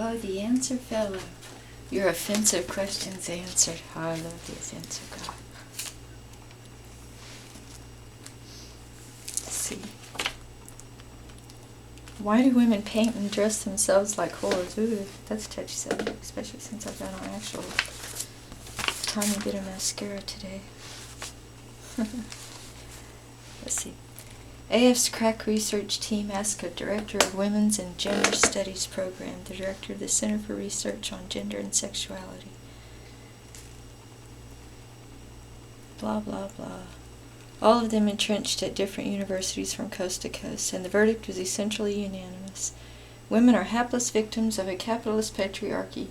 Oh, the answer fellow. Your offensive questions answered. Oh, I love the offensive guy. Let's see. Why do women paint and dress themselves like whores? Ooh, that's a touchy subject, especially since I've got on actual tiny bit of mascara today. Let's see. AF's crack research team asked a director of Women's and Gender Studies program, the director of the Center for Research on Gender and Sexuality. Blah, blah, blah. All of them entrenched at different universities from coast to coast, and the verdict was essentially unanimous. Women are hapless victims of a capitalist patriarchy,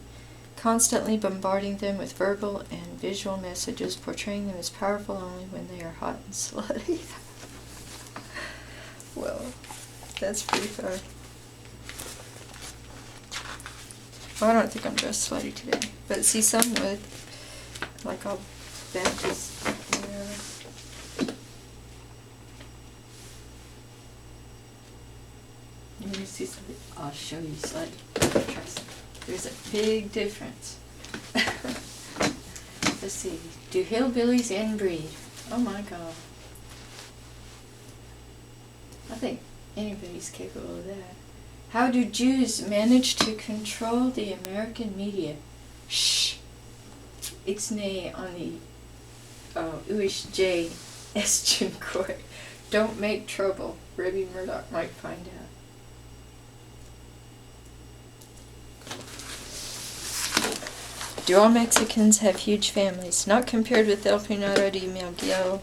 constantly bombarding them with verbal and visual messages, portraying them as powerful only when they are hot and slutty. Well, that's pretty fun. Well, I don't think I'm dressed slutty today, but see, some would. Like all Baptists, You want to see something? I'll show you slutty. Trust me. There's a big difference. Let's see. Do hillbillies inbreed? Oh my God. I think anybody's capable of that. How do Jews manage to control the American media? Shh. Ixnay on the Uish J. Estion Court. Don't make trouble. Rebbe Murdoch might find out. Do all Mexicans have huge families? Not compared with El Pinar de Miguel,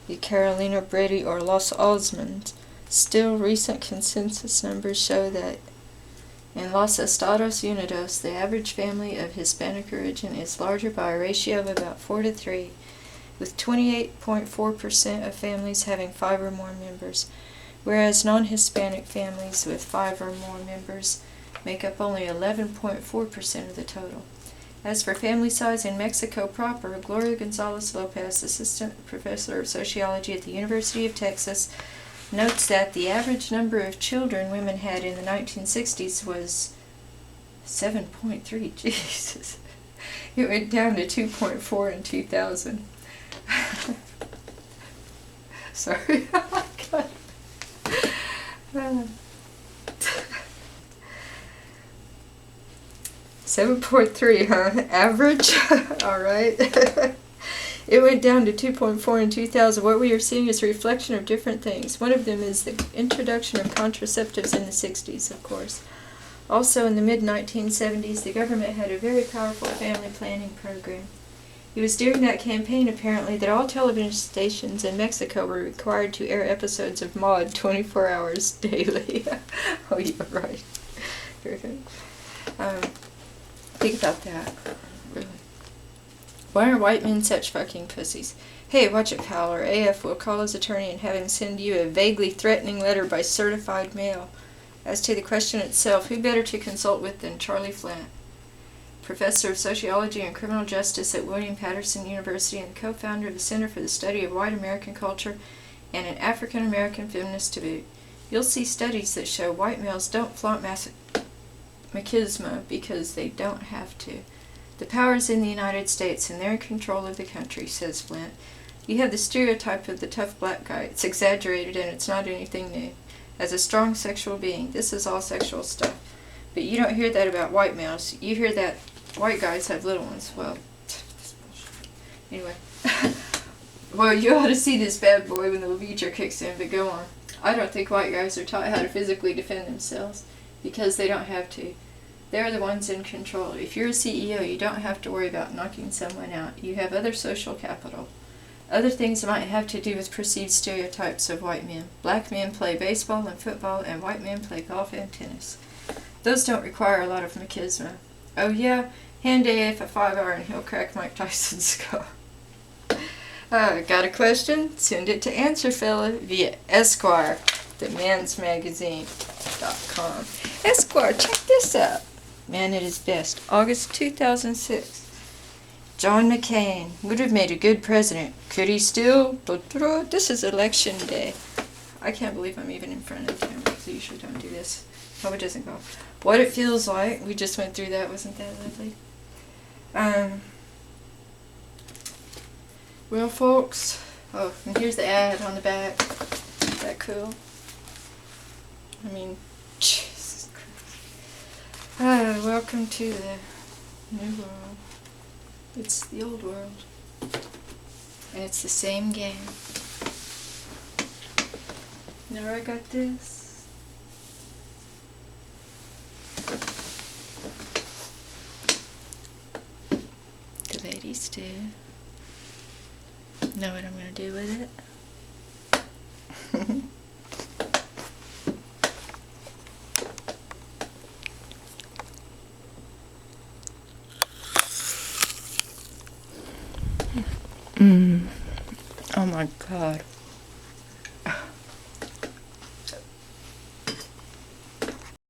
the Carolina Brady, or Los Osmonds. Still, recent consensus numbers show that in Los Estados Unidos, the average family of Hispanic origin is larger by a ratio of about 4 to 3, with 28.4% of families having 5 or more members, whereas non-Hispanic families with 5 or more members make up only 11.4% of the total. As for family size in Mexico proper, Gloria Gonzalez Lopez, assistant professor of sociology at the University of Texas, notes that the average number of children women had in the 1960s was 7.3. Jesus. It went down to 2.4 in 2000. Sorry. Oh my God. 7.3, huh? Average? Alright. It went down to 2.4 in 2000. What we are seeing is a reflection of different things. One of them is the introduction of contraceptives in the 60s, of course. Also, in the mid-1970s, the government had a very powerful family planning program. It was during that campaign, apparently, that all television stations in Mexico were required to air episodes of Maude 24 hours daily. Oh, you're right. Think about that. Really. Why are white men such fucking pussies? Hey, watch it, pal, or AF will call his attorney and have him send you a vaguely threatening letter by certified mail. As to the question itself, who better to consult with than Charlie Flint, professor of sociology and criminal justice at William Patterson University and co-founder of the Center for the Study of White American Culture and an African-American feminist to boot. You'll see studies that show white males don't flaunt machismo because they don't have to. The power's in the United States, and they're in control of the country, says Flint. You have the stereotype of the tough black guy. It's exaggerated, and it's not anything new. As a strong sexual being, this is all sexual stuff. But you don't hear that about white males. You hear that white guys have little ones. Well, this bullshit. Anyway. Well, you ought to see this bad boy when the feature kicks in, but go on. I don't think white guys are taught how to physically defend themselves, because they don't have to. They're the ones in control. If you're a CEO, you don't have to worry about knocking someone out. You have other social capital. Other things might have to do with perceived stereotypes of white men. Black men play baseball and football, and white men play golf and tennis. Those don't require a lot of machismo. Oh yeah? Hand AF a 5-hour and he'll crack Mike Tyson's skull. Got a question? Send it to AnswerFella via Esquire, themansmagazine.com. Esquire, check this out. Man at his best. August 2006. John McCain would have made a good president. Could he still? This is election day. I can't believe I'm even in front of the camera. I usually don't do this. Hope it doesn't go. What it feels like. We just went through that. Wasn't that lovely? Well, folks. Oh, and here's the ad on the back. Isn't that cool? I mean, Jesus Christ. Welcome to the new world. It's the old world. And it's the same game. Now I got this. The ladies do. Know what I'm going to do with it?